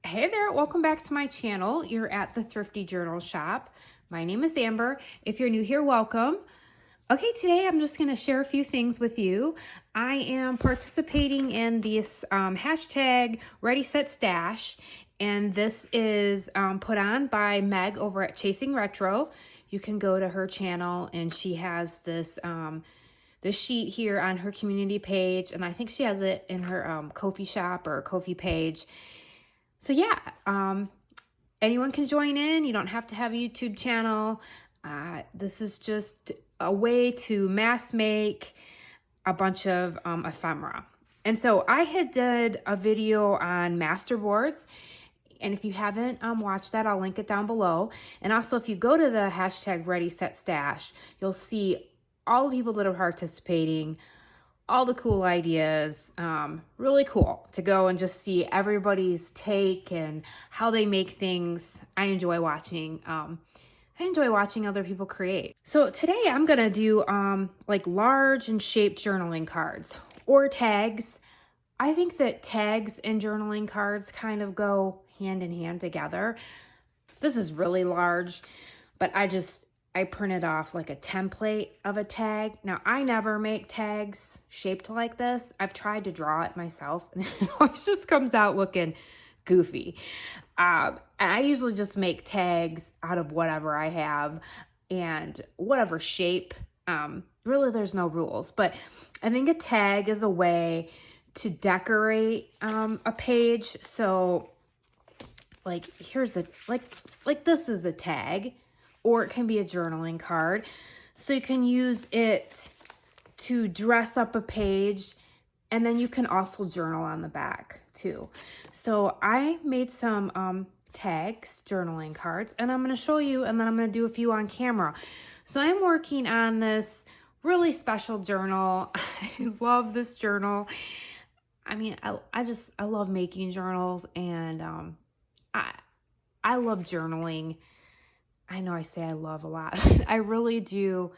Hey there, welcome back to my channel. You're at the Thrifty Journal Shop. My name is Amber. If you're new here, welcome. Okay, today I'm just going to share a few things with you. I am participating in this hashtag readysetstash, and this is put on by Meg over at Chasing Retro. You can go to her channel, and she has this sheet here on her community page, and I think she has it in her Ko-fi shop or Ko-fi page. So yeah, anyone can join in. You don't have to have a YouTube channel. This is just a way to mass make a bunch of ephemera. And so I had did a video on masterboards. And if you haven't watched that, I'll link it down below. And also, if you go to the hashtag readysetstash, you'll see all the people that are participating, all the cool ideas. Really cool to go and just see everybody's take and how they make things. I enjoy watching other people create. So today I'm gonna do like large and shaped journaling cards or tags. I think that tags and journaling cards kind of go hand in hand together. This is really large, but I printed off like a template of a tag. Now, I never make tags shaped like this. I've tried to draw it myself, and it always just comes out looking goofy. And I usually just make tags out of whatever I have and whatever shape. Really, there's no rules, but I think a tag is a way to decorate a page. So, like, here's like this is a tag. Or it can be a journaling card. So you can use it to dress up a page, and then you can also journal on the back too. So I made some tags, journaling cards, and I'm gonna show you, and then I'm gonna do a few on camera. So I'm working on this really special journal. I love this journal. I mean, I love making journals, and I love journaling. I know I say I love a lot. I really do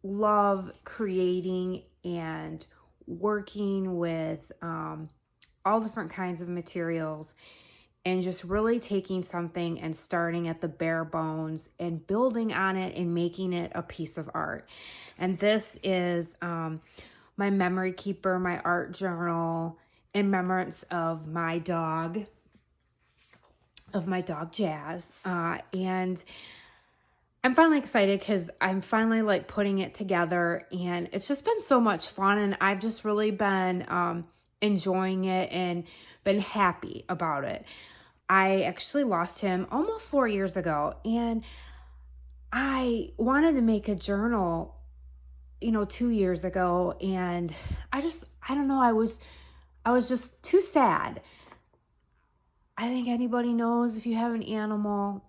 love creating and working with all different kinds of materials and just really taking something and starting at the bare bones and building on it and making it a piece of art. And this is my memory keeper, my art journal in remembrance of my dog. Jazz, and I'm finally excited because I'm finally like putting it together, and it's just been so much fun, and I've just really been enjoying it and been happy about it. I actually lost him almost 4 years ago, and I wanted to make a journal 2 years ago, and I don't know, I was just too sad. I think anybody knows if you have an animal,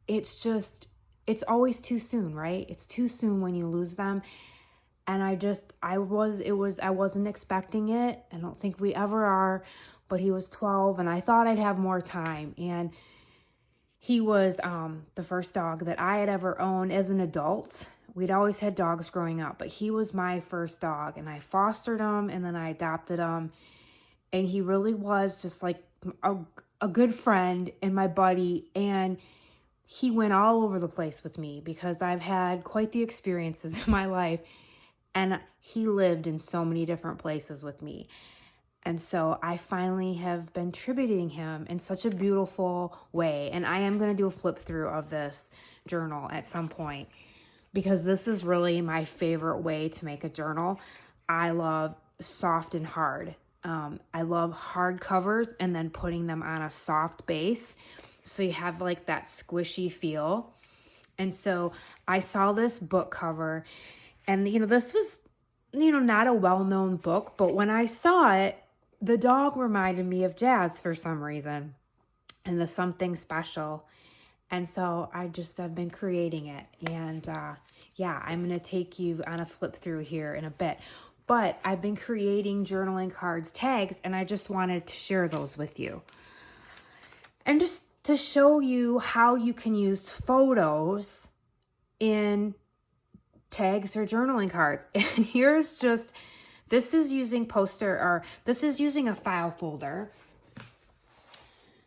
it's always too soon, right? It's too soon when you lose them. And I wasn't expecting it. I don't think we ever are, but he was 12 and I thought I'd have more time. And he was the first dog that I had ever owned as an adult. We'd always had dogs growing up, but he was my first dog, and I fostered him and then I adopted him. And he really was just like a good friend and my buddy, and he went all over the place with me because I've had quite the experiences in my life, and he lived in so many different places with me. And so I finally have been tributing him in such a beautiful way, and I am going to do a flip through of this journal at some point because this is really my favorite way to make a journal. I love soft and hard. I love hard covers and then putting them on a soft base so you have like that squishy feel. And so I saw this book cover, and this was not a well-known book, but when I saw it, the dog reminded me of Jazz for some reason, and there's something special. And so I've been creating it, and yeah, I'm gonna take you on a flip through here in a bit. But I've been creating journaling cards, tags, and I just wanted to share those with you. And just to show you how you can use photos in tags or journaling cards. And this is using a file folder.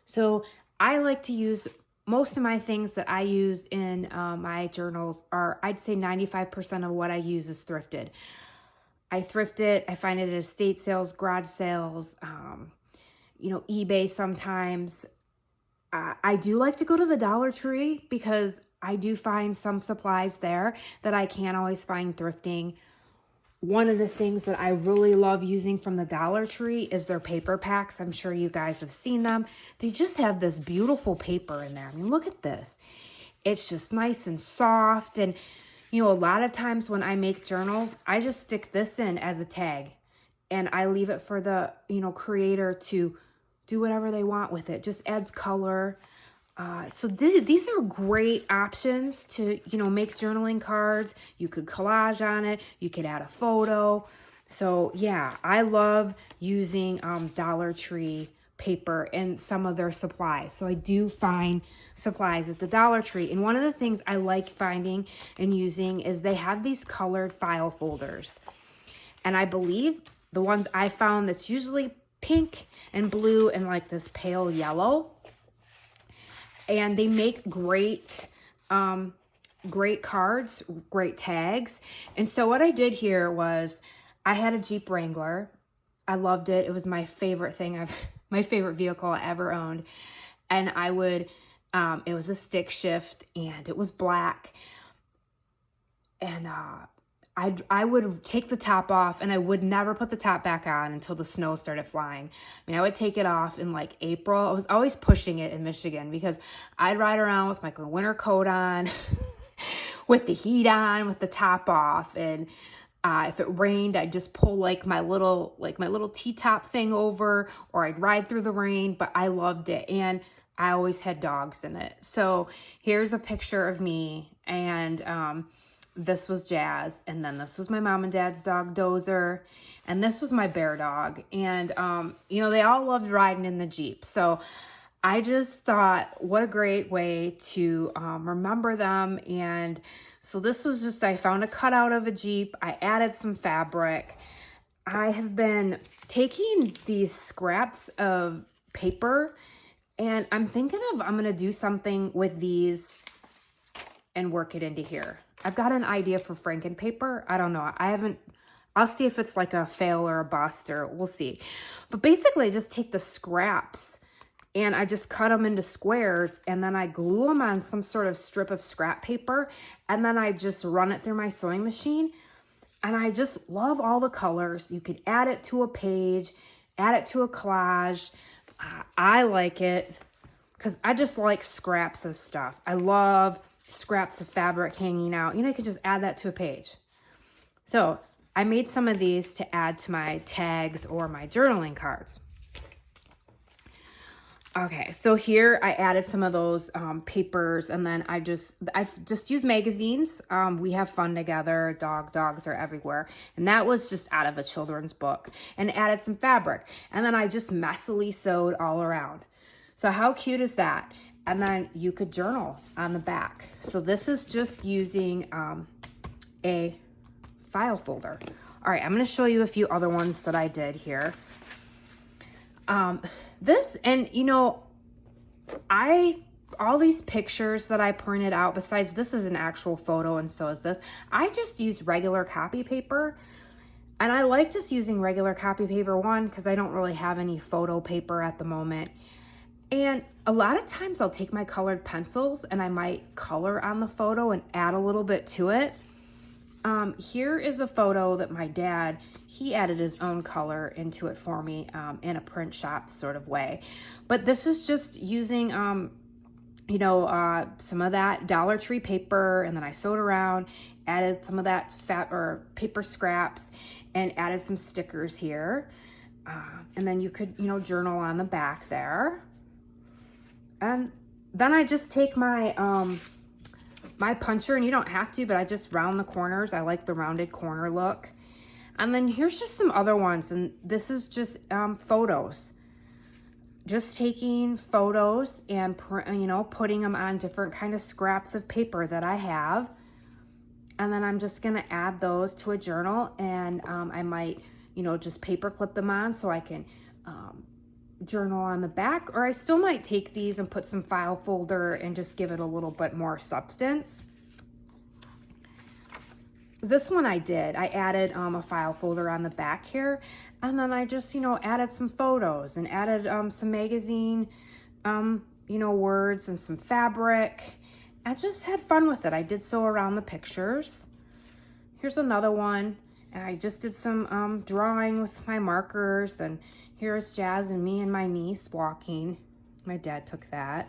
So I like to use, most of my things that I use in my journals are, I'd say 95% of what I use is thrifted. I thrift it. I find it at estate sales, garage sales, eBay sometimes. I do like to go to the Dollar Tree because I do find some supplies there that I can't always find thrifting. One of the things that I really love using from the Dollar Tree is their paper packs. I'm sure you guys have seen them. They just have this beautiful paper in there. I mean, look at this. It's just nice and soft. And, a lot of times when I make journals, I just stick this in as a tag. And I leave it for the, creator to do whatever they want with it. Just adds color. So these are great options to, make journaling cards. You could collage on it. You could add a photo. So yeah, I love using Dollar Tree paper and some of their supplies. So I do find supplies at the Dollar Tree. And one of the things I like finding and using is they have these colored file folders. And I believe the ones I found that's usually pink and blue and like this pale yellow. And they make great cards, great tags. And so what I did here was I had a Jeep Wrangler. I loved it. It was my favorite my favorite vehicle I ever owned. And I would, it was a stick shift and it was black. And I would take the top off and I would never put the top back on until the snow started flying. I mean, I would take it off in like April. I was always pushing it in Michigan because I'd ride around with my winter coat on, with the heat on, with the top off. And if it rained, I'd just pull like my little T-top thing over, or I'd ride through the rain, but I loved it. And I always had dogs in it. So here's a picture of me, and this was Jazz, and then this was my mom and dad's dog, Dozer, and this was my bear dog. And, they all loved riding in the Jeep. So I just thought, what a great way to remember them. And so this was just, I found a cutout of a Jeep. I added some fabric. I have been taking these scraps of paper, and I'm thinking I'm going to do something with these and work it into here. I've got an idea for Franken paper. I don't know. I'll see if it's like a fail or a bust, or we'll see. But basically I just take the scraps and I just cut them into squares, and then I glue them on some sort of strip of scrap paper, and then I just run it through my sewing machine. And I just love all the colors. You could add it to a page, add it to a collage. I like it because I just like scraps of stuff. I love scraps of fabric hanging out. You could just add that to a page. So I made some of these to add to my tags or my journaling cards. Okay, so here I added some of those papers, and then I just use magazines. We Have Fun Together, Dogs Are Everywhere, and that was just out of a children's book, and added some fabric, and then I just messily sewed all around. So how cute is that? And then you could journal on the back. So this is just using a file folder. All right, I'm going to show you a few other ones that I did here. This, and all these pictures that I printed out, besides this is an actual photo and so is this, I just used regular copy paper. And I like just using regular copy paper, one, because I don't really have any photo paper at the moment. And a lot of times I'll take my colored pencils and I might color on the photo and add a little bit to it. Here is a photo that my dad, he added his own color into it for me in a print shop sort of way. But this is just using, some of that Dollar Tree paper, and then I sewed around, added some of that paper scraps, and added some stickers here. And then you could, journal on the back there. And then I just take my my puncher, and you don't have to, but I just round the corners. I like the rounded corner look. And then here's just some other ones, and this is just photos. Just taking photos and putting them on different kind of scraps of paper that I have. And then I'm just gonna add those to a journal, and I might just paper clip them on so I can journal on the back, or I still might take these and put some file folder and just give it a little bit more substance. This one I did. I added a file folder on the back here, and then I just, added some photos and added some magazine, words and some fabric. I just had fun with it. I did sew around the pictures. Here's another one, and I just did some drawing with my markers, and here's Jazz and me and my niece walking. My dad took that.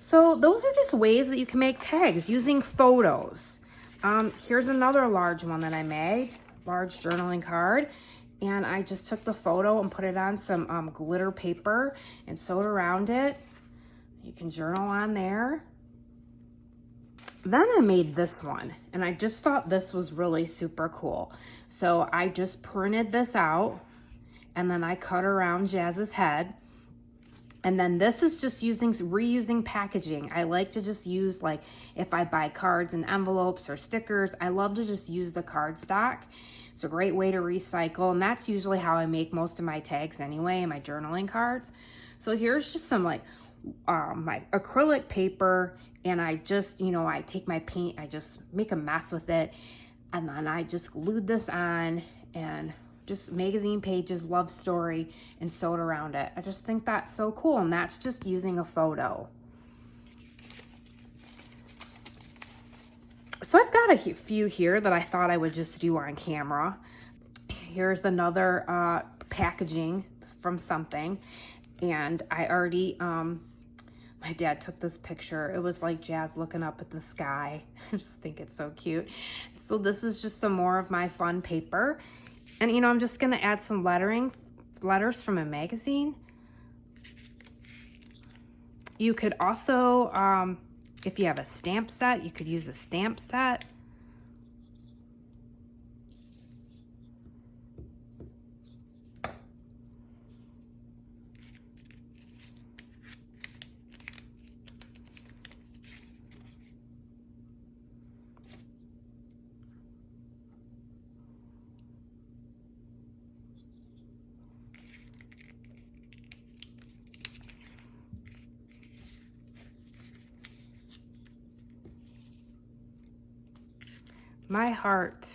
So those are just ways that you can make tags using photos. Here's another large one that I made, large journaling card, and I just took the photo and put it on some glitter paper and sewed around it. You can journal on there. Then I made this one, and I just thought this was really super cool. So I just printed this out, and then I cut around Jazz's head. And then this is just reusing packaging. I like to just use, like, if I buy cards and envelopes or stickers, I love to just use the cardstock. It's a great way to recycle, and that's usually how I make most of my tags anyway, my journaling cards. So here's just some, like, my acrylic paper, and I just, I take my paint, I just make a mess with it, and then I just glued this on, and just magazine pages, love story, and sewed around it. I just think that's so cool, and that's just using a photo. So I've got a few here that I thought I would just do on camera. Here's another packaging from something, and I already, my dad took this picture. It was like Jazz looking up at the sky. I just think it's so cute. So this is just some more of my fun paper. And, I'm just going to add some letters from a magazine. You could also, if you have a stamp set, you could use a stamp set. My heart,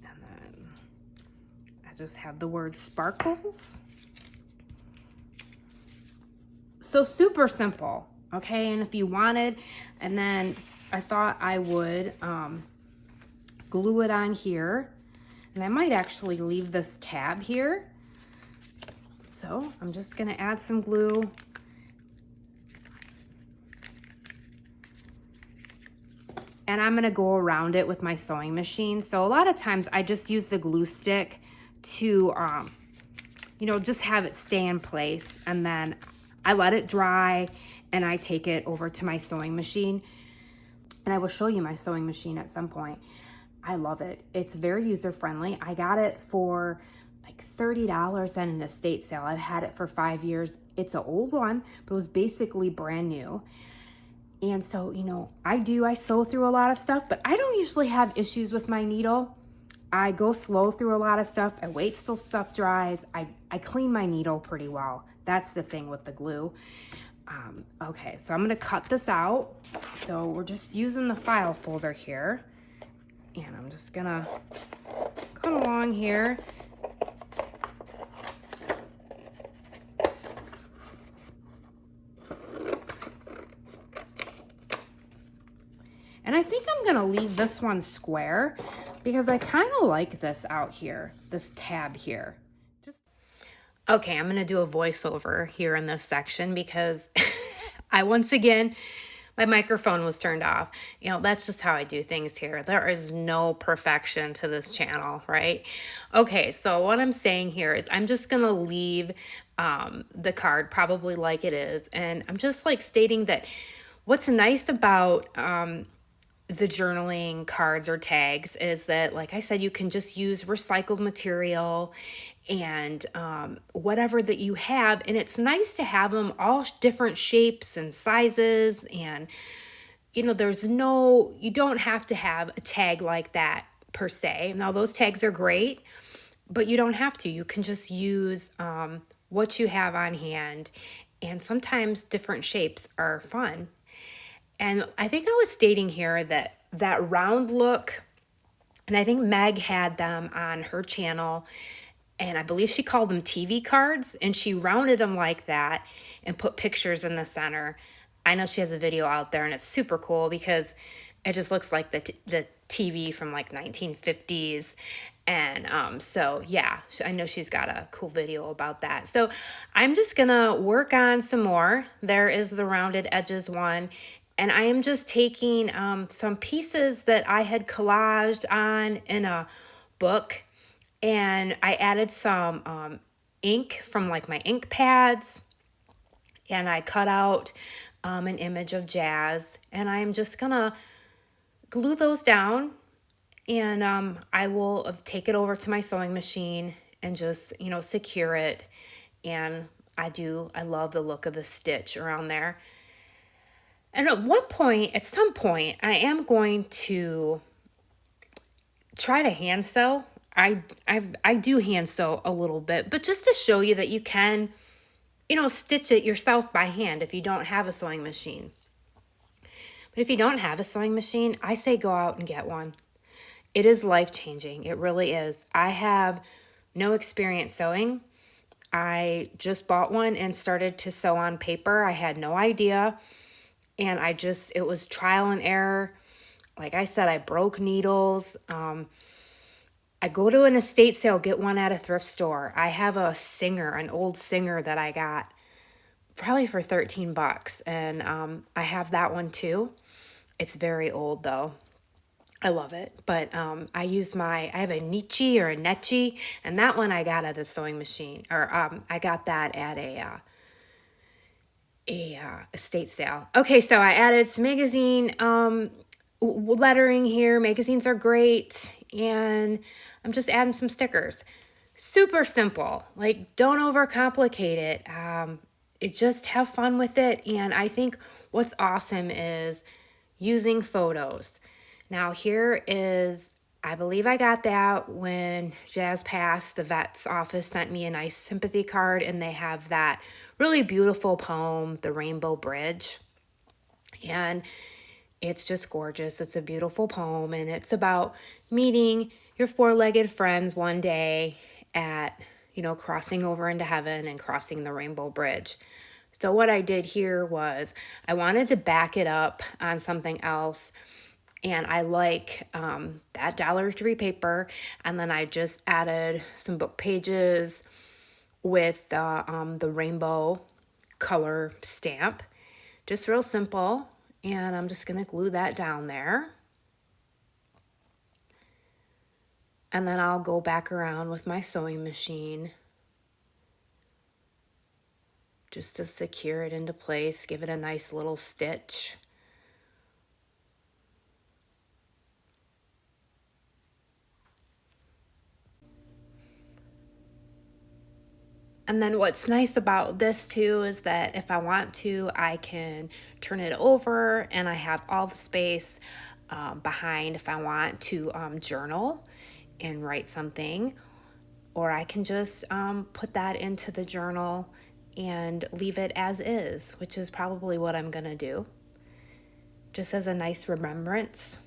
and then I just have the word sparkles. So super simple, okay? And if you wanted, and then I thought I would glue it on here, and I might actually leave this tab here. So I'm just gonna add some glue. And I'm gonna go around it with my sewing machine. So a lot of times I just use the glue stick to, just have it stay in place. And then I let it dry and I take it over to my sewing machine. And I will show you my sewing machine at some point. I love it. It's very user-friendly. I got it for like $30 at an estate sale. I've had it for 5 years. It's an old one, but it was basically brand new. And so, I sew through a lot of stuff, but I don't usually have issues with my needle. I go slow through a lot of stuff. I wait till stuff dries. I clean my needle pretty well. That's the thing with the glue. Okay, so I'm gonna cut this out. So we're just using the file folder here. And I'm just gonna cut along here. And I think I'm gonna leave this one square because I kind of like this out here, this tab here. Okay, I'm gonna do a voiceover here in this section because once again, my microphone was turned off. That's just how I do things here. There is no perfection to this channel, right? Okay, so what I'm saying here is I'm just gonna leave the card probably like it is. And I'm just like stating that what's nice about the journaling cards or tags is that, like I said, you can just use recycled material and whatever that you have, and it's nice to have them all different shapes and sizes, and you don't have to have a tag like that per se. Now those tags are great, but you don't have to. You can just use what you have on hand, and sometimes different shapes are fun. And I think I was stating here that that round look, and I think Meg had them on her channel, and I believe she called them TV cards, and she rounded them like that and put pictures in the center. I know she has a video out there, and it's super cool because it just looks like the TV from like 1950s. And so yeah, I know she's got a cool video about that. So I'm just gonna work on some more. There is the rounded edges one. And I am just taking some pieces that I had collaged on in a book, and I added some ink from like my ink pads, and I cut out an image of Jazz, and I'm just gonna glue those down, and I will take it over to my sewing machine and just, secure it. And I love the look of the stitch around there. And at some point, I am going to try to hand sew. I do hand sew a little bit, but just to show you that you can, stitch it yourself by hand if you don't have a sewing machine. But if you don't have a sewing machine, I say go out and get one. It is life-changing. It really is. I have no experience sewing. I just bought one and started to sew on paper. I had no idea. And it was trial and error. Like I said, I broke needles. I go to an estate sale, get one at a thrift store. I have an old Singer that I got probably for 13 bucks. And I have that one too. It's very old though. I love it. But I have a Nietzsche or a Netchi, and that one I got at the sewing machine, or I got that at a estate sale. Okay, so I added some magazine lettering here. Magazines are great, and I'm just adding some stickers. Super simple. Like, don't overcomplicate it. Just have fun with it. And I think what's awesome is using photos. Now I believe I got that when Jazz passed. The vet's office sent me a nice sympathy card, and they have that really beautiful poem, The Rainbow Bridge. And it's just gorgeous. It's a beautiful poem, and it's about meeting your four-legged friends one day at, crossing over into heaven and crossing the Rainbow Bridge. So what I did here was I wanted to back it up on something else. And I like that Dollar Tree paper. And then I just added some book pages with the rainbow color stamp. Just real simple. And I'm just going to glue that down there. And then I'll go back around with my sewing machine just to secure it into place, give it a nice little stitch. And then what's nice about this too is that if I want to, I can turn it over, and I have all the space behind if I want to journal and write something, or I can just put that into the journal and leave it as is, which is probably what I'm gonna do, just as a nice remembrance.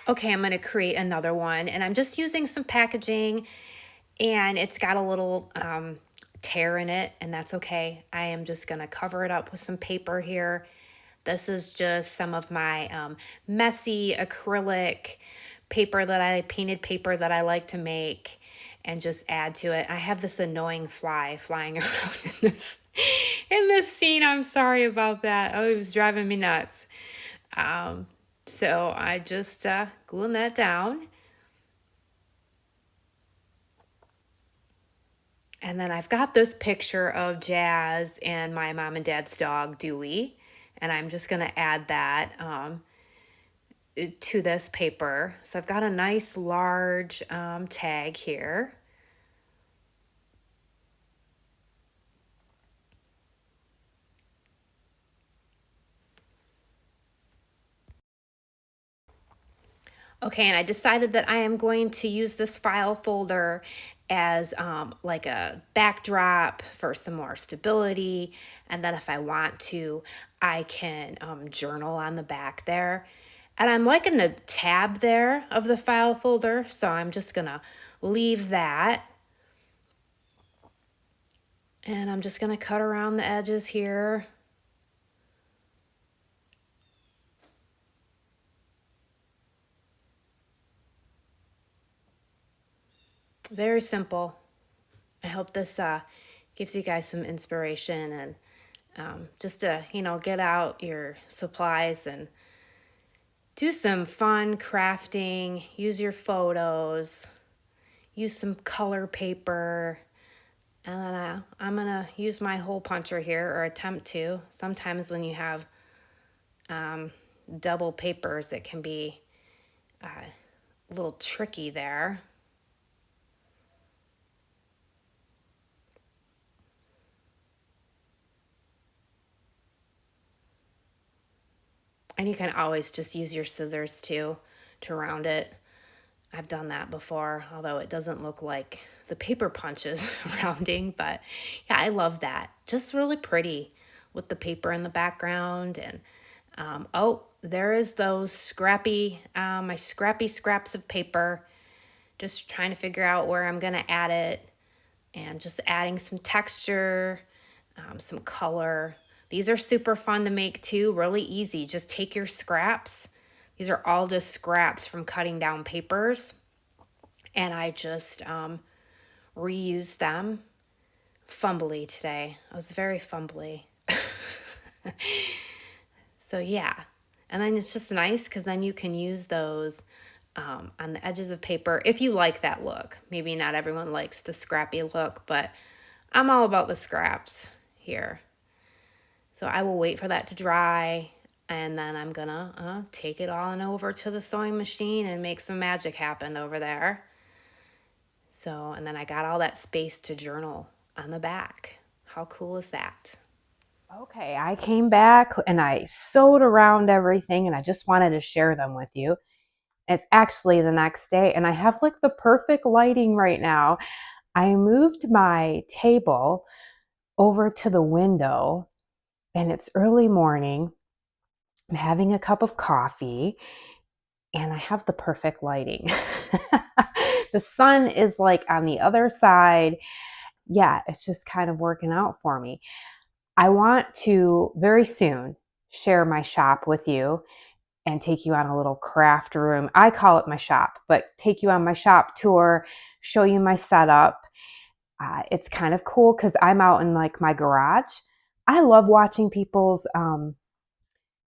Okay, I'm going to create another one, and I'm just using some packaging, and it's got a little tear in it, and that's okay. I am just going to cover it up with some paper here. This is just some of my messy acrylic painted paper that I like to make and just add to it. I have this annoying fly flying around in this scene. I'm sorry about that. Oh, it was driving me nuts. So I just gluing that down. And then I've got this picture of Jazz and my mom and dad's dog, Dewey. And I'm just going to add that to this paper. So I've got a nice large tag here. Okay, and I decided that I am going to use this file folder as like a backdrop for some more stability. And then if I want to, I can journal on the back there. And I'm liking the tab there of the file folder, so I'm just gonna leave that. And I'm just gonna cut around the edges here. Very simple. I hope this gives you guys some inspiration and just to, get out your supplies and do some fun crafting, use your photos, use some color paper, and then I'm gonna use my hole puncher here, or attempt to. Sometimes when you have double papers, it can be a little tricky there. And you can always just use your scissors too to round it. I've done that before, although it doesn't look like the paper punches rounding, but yeah, I love that. Just really pretty with the paper in the background. And oh, there is those scrappy, my scrappy scraps of paper. Just trying to figure out where I'm gonna add it, and just adding some texture, some color. These are super fun to make too, really easy. Just take your scraps. These are all just scraps from cutting down papers. And I just reuse them. Fumbly today. I was very fumbly. So yeah. And then it's just nice because then you can use those on the edges of paper if you like that look. Maybe not everyone likes the scrappy look, but I'm all about the scraps here. So I will wait for that to dry, and then I'm gonna take it all on over to the sewing machine and make some magic happen over there. So, and then I got all that space to journal on the back. How cool is that? Okay, I came back and I sewed around everything, and I just wanted to share them with you. It's actually the next day, and I have like the perfect lighting right now. I moved my table over to the window, and it's early morning. I'm having a cup of coffee, and I have the perfect lighting. The sun is like on the other side. Yeah, it's just kind of working out for me. I want to very soon share my shop with you and take you on a little craft room. I call it my shop, but take you on my shop tour, show you my setup. It's kind of cool because I'm out in like my garage. I love watching people's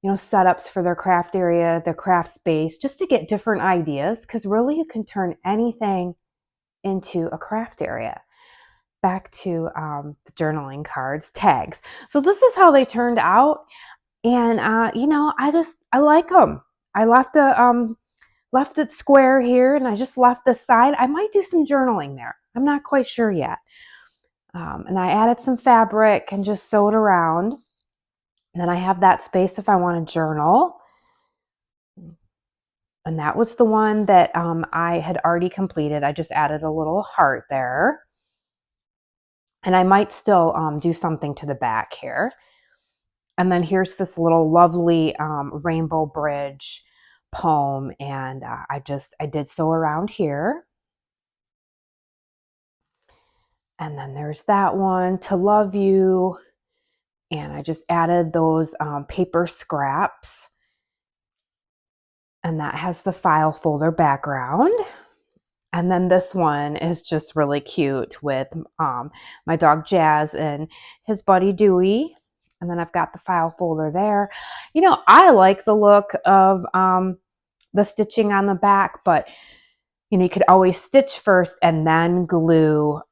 setups for their craft area, their craft space, just to get different ideas, because really you can turn anything into a craft area. Back to the journaling cards, tags. So this is how they turned out. And I like them. I left it square here, and I just left this side. I might do some journaling there. I'm not quite sure yet. And I added some fabric and just sewed around. And then I have that space if I want to journal. And that was the one that I had already completed. I just added a little heart there. And I might still do something to the back here. And then here's this little lovely rainbow bridge poem. And I did sew around here. And then there's that one, To Love You. And I just added those paper scraps. And that has the file folder background. And then this one is just really cute with my dog Jazz and his buddy Dewey. And then I've got the file folder there. I like the look of the stitching on the back, but you could always stitch first and then glue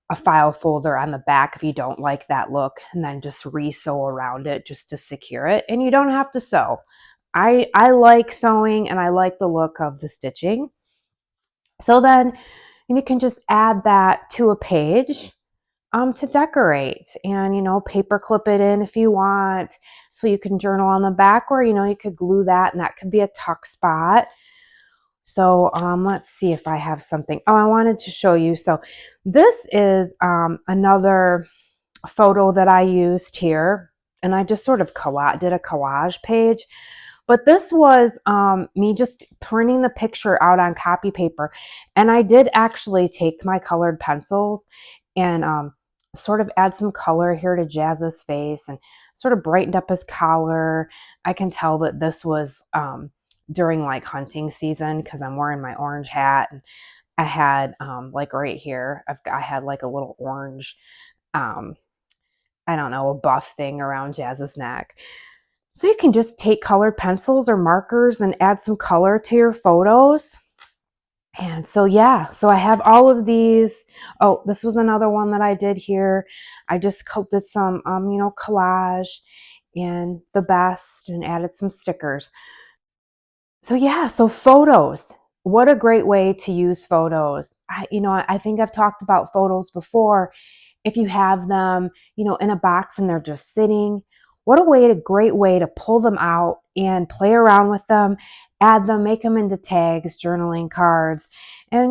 a file folder on the back if you don't like that look, and then just re-sew around it just to secure it. And you don't have to sew. I like sewing, and I like the look of the stitching. So then you can just add that to a page to decorate, and paper clip it in if you want, so you can journal on the back, or you could glue that, and that could be a tuck spot. So let's see if I have something. Oh, I wanted to show you. So this is another photo that I used here. And I just sort of did a collage page. But this was me just printing the picture out on copy paper. And I did actually take my colored pencils and sort of add some color here to Jazz's face and sort of brightened up his collar. I can tell that this was during like hunting season because I'm wearing my orange hat. And I had like right here, I had like a little orange, um, I don't know, a buff thing around Jazz's neck. So you can just take colored pencils or markers and add some color to your photos. And so, yeah, so I have all of these. Oh, this was another one that I did here. I just did some, collage and the best and added some stickers. So, yeah, so photos. What a great way to use photos. I think I've talked about photos before. If you have them, in a box and they're just sitting, what a great way to pull them out and play around with them, add them, make them into tags, journaling cards, and,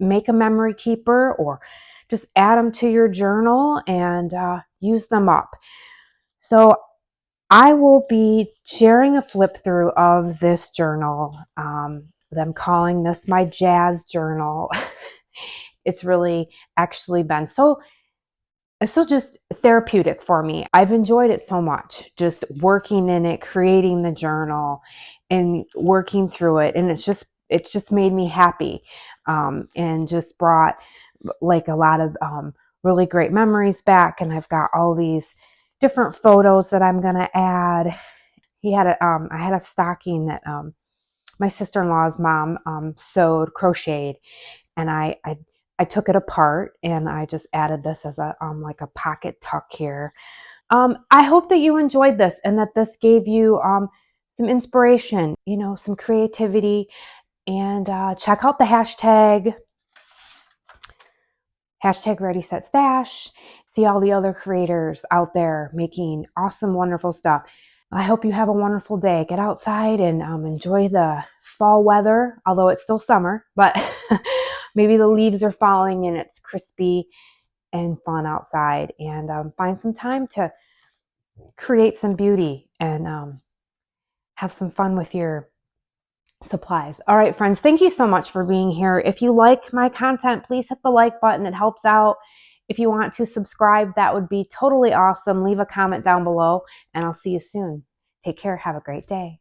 make a memory keeper or just add them to your journal and use them up. So I will be sharing a flip through of this journal. I'm calling this my jazz journal. It's really actually been so just therapeutic for me. I've enjoyed it so much, just working in it, creating the journal and working through it. And it's just made me happy, and just brought like a lot of really great memories back. And I've got all these different photos that I'm going to add. I had a stocking that my sister-in-law's mom sewed, crocheted, and I took it apart and I just added this as a like a pocket tuck here. I hope that you enjoyed this and that this gave you some inspiration, some creativity, and check out the hashtag readysetstash. See all the other creators out there making awesome, wonderful stuff. I hope you have a wonderful day. Get outside and enjoy the fall weather, although it's still summer, but maybe the leaves are falling and it's crispy and fun outside. And find some time to create some beauty and have some fun with your supplies. All right, friends, thank you so much for being here. If you like my content, please hit the like button. It helps out. If you want to subscribe, that would be totally awesome. Leave a comment down below, and I'll see you soon. Take care. Have a great day.